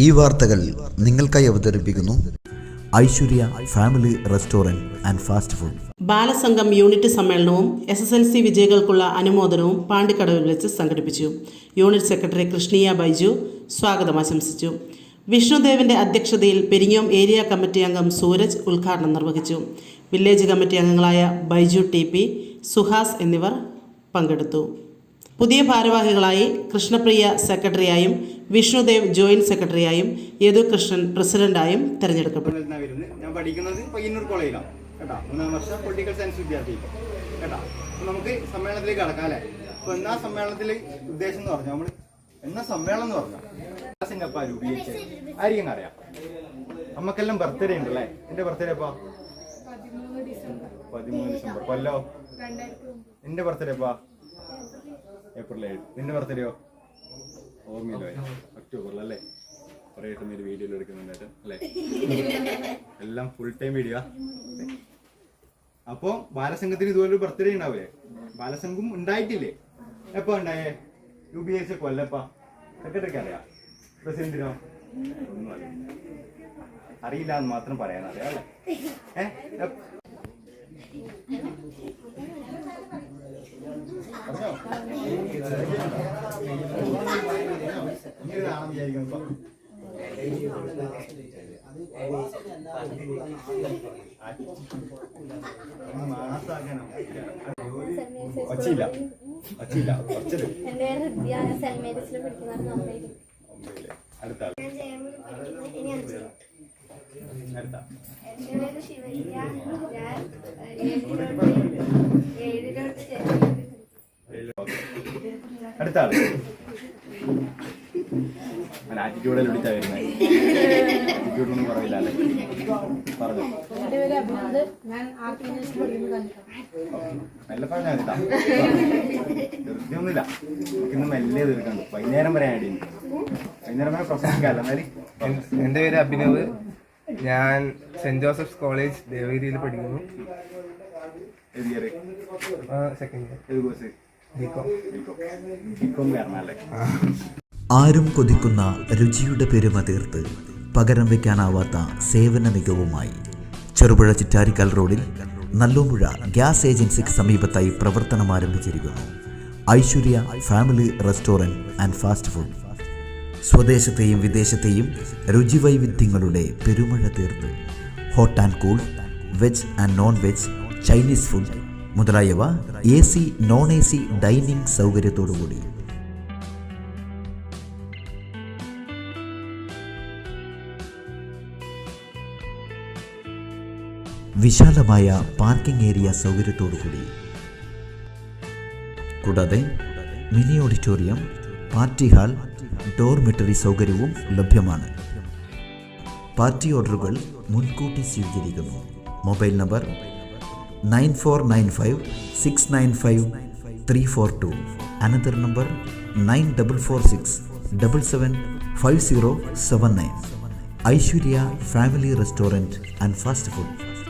ഈ വാർത്തകൾ നിങ്ങൾക്കായി അവതരിപ്പിക്കുന്നു Aishwarya family restaurant and fast food. Balasangham unit സമ്മേളനവും SSLC വിജയികൾക്കുള്ള അനുമോദനവും പാണ്ടിക്കടവിൽ വെച്ച് സംഘടിപ്പിച്ചു. യൂണിറ്റ് സെക്രട്ടറി കൃഷ്ണിയ ബൈജു സ്വാഗതം ആശംസിച്ചു. വിഷ്ണുദേവിന്റെ അധ്യക്ഷതയിൽ പെരിങ്ങോം ഏരിയ കമ്മിറ്റി അംഗം സൂരജ് ഉദ്ഘാടനം നിർവഹിച്ചു. വില്ലേജ് കമ്മിറ്റി അംഗങ്ങളായ ബൈജു TP, സുഹാസ് എന്നിവർ പങ്കെടുത്തു. പുതിയ ഭാരവാഹികളായി കൃഷ്ണപ്രിയ സെക്രട്ടറിയായും വിഷ്ണുദേവ് ജോയിന്റ് സെക്രട്ടറിയായും യദുകൃഷ്ണൻ പ്രസിഡന്റായും തെരഞ്ഞെടുക്കപ്പെട്ടു. ഞാൻ പഠിക്കുന്നത് പയ്യന്നൂർ കോളേജിലാണ് കേട്ടോ. 3ാം വർഷ പൊളിറ്റിക്കൽ സയൻസ് വിദ്യാർത്ഥി കേട്ടോ. അപ്പോൾ നമുക്ക് സമ്മേളനത്തിലേക്ക് കടക്കാം അല്ലേ. അപ്പോൾ എന്നാ സമ്മേളനത്തിൽ ഉദ്ദേശം എന്ന് പറഞ്ഞാൽ നമ്മൾ എന്നാ സമ്മേളനം എന്ന് പറഞ്ഞാൽ സിംഗപ്പ രൂപീകരിച്ച് ആയിരിക്കും അറിയാം. നമുക്കെല്ലാം ബർത്ത്ഡേ ഉണ്ടല്ലേ. എൻ്റെ ബർത്ത്ഡേ എപ്പാ 13 ഡിസംബർ. കൊല്ലോ എൻ്റെ ബർത്ത്ഡേ എപ്പാ April 7. നിന്റെ ബർത്ത്ഡേയോ ഓർമ്മയില്ലോ ഒക്ടോബറിലല്ലേ. കുറേ സമയം വീഡിയോ എടുക്കുന്നുണ്ടായിട്ട് അല്ലേ. എല്ലാം ഫുൾ ടൈം വീഡിയോ. അപ്പോൾ ബാലസംഘത്തിന് ഇതുപോലൊരു ബർത്ത്ഡേ ഉണ്ടാവില്ലേ. ബാലസംഘം ഉണ്ടായിട്ടില്ലേ. എപ്പോ ഉണ്ടായേ? UBS കൊല്ലപ്പാ. സെക്രട്ടറിക്ക് അറിയാം. പ്രസിഡന്റിനോ ഒന്നും അറിയില്ല എന്ന് മാത്രം പറയാനറിയാം അല്ലേ. അടുത്ത ആള് ആറ്റിറ്റ്യൂഡിൽ വിളിച്ചാ വരുന്നത്. ആറ്റിറ്റ്യൂഡൊന്നും പറയില്ലല്ലേ. പറഞ്ഞു മെല്ലെ പറഞ്ഞാൽ മതിട്ടാ. ധൃതിയൊന്നുമില്ല. നമുക്കിന്ന് മെല്ലെ തീർക്കണ്ട. വൈകുന്നേരം വരെ ആടി. വൈകുന്നേരം വരെ പ്രസംഗിക്കാല്ല. എന്നാലും എൻ്റെ പേര് അഭിനവ്. ഞാൻ സെന്റ് ജോസഫ്സ് കോളേജ് ദേവഗിരിയിൽ പഠിക്കുന്നു. Second year. ആരും കൊതിക്കുന്ന രുചിയുടെ പെരുമ തീർത്ത് പകരം വയ്ക്കാനാവാത്ത സേവന മികവുമായി ചെറുപുഴ ചിറ്റാരിക്കൽ റോഡിൽ നല്ലോമ്പുഴ ഗ്യാസ് ഏജൻസിക്ക് സമീപത്തായി പ്രവർത്തനം ആരംഭിച്ചിരിക്കുന്നു Aishwarya family restaurant and fast food. സ്വദേശത്തെയും വിദേശത്തെയും രുചിവൈവിധ്യങ്ങളുടെ പെരുമഴ തീർത്ത് hot and cool, veg and non veg, Chinese food മുതലായവ AC, നോൺ AC ഡൈനിങ് സൗകര്യത്തോടുകൂടി. വിശാലമായ പാർക്കിംഗ് ഏരിയ സൗകര്യത്തോടുകൂടി. കൂടാതെ mini auditorium, party hall, dormitory സൗകര്യവും ലഭ്യമാണ്. പാർട്ടി ഓർഡറുകൾ മുൻകൂട്ടി സ്വീകരിക്കുന്നു. Mobile number 9495695342. Another number 9446775079. Aishwarya Family Restaurant and Fast Food.